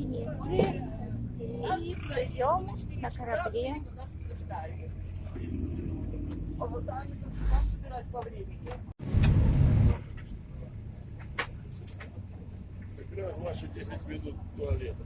Венеции и плывем на корабле. Как раз ваши 10 минут туалета.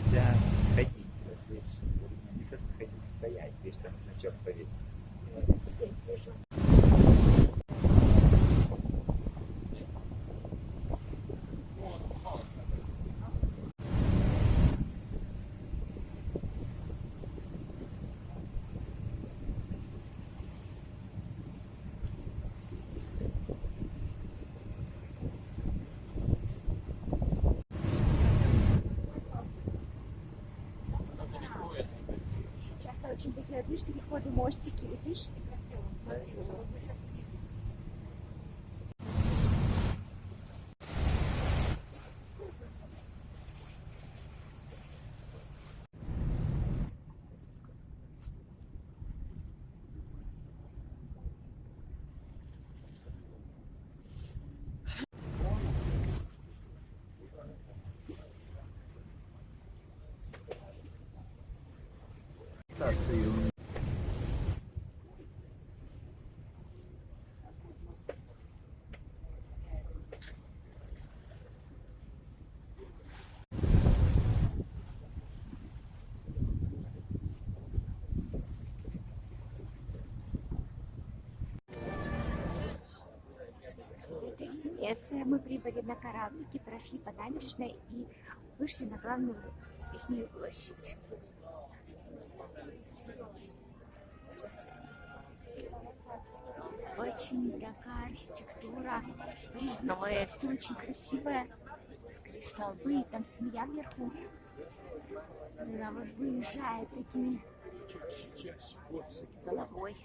Нельзя ходить, не просто ходить, стоять, видишь, там значок повесить. Часто очень такие, видишь, переходы, мостики, видишь? Это Венеция. Мы прибыли на кораблике, прошли по набережной и вышли на главную ихнюю площадь. Очень такая архитектура резная, все очень красивое. Столбы, там змея вверху. Она вот выезжает такими головой.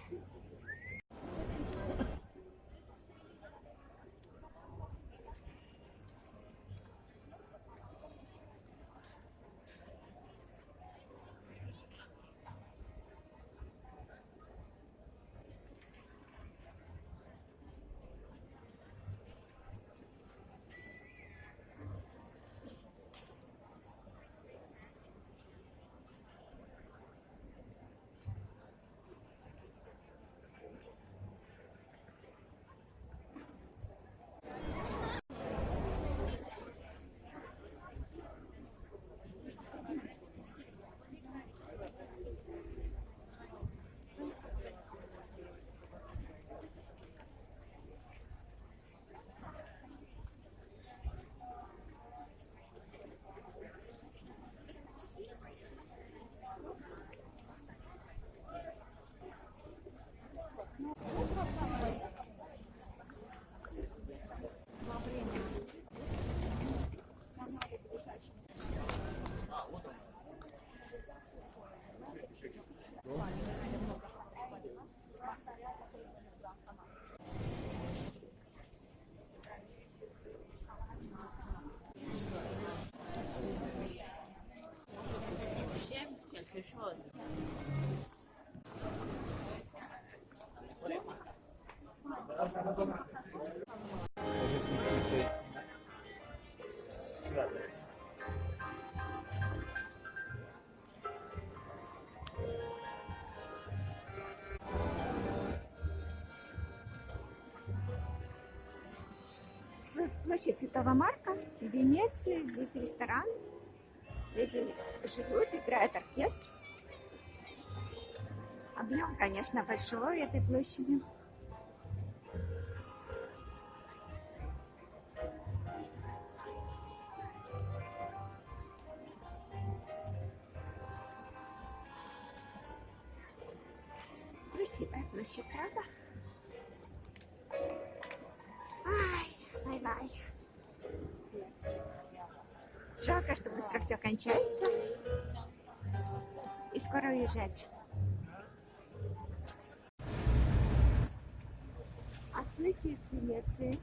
Площадь Святого Марка в Венеции, здесь ресторан. Люди живут, играет оркестр. Объем, конечно, большой этой площади. Красивая площадь, правда? Ай, бай-бай. Жалко, что быстро все кончается. И скоро уезжать. Отплытие с Венеции.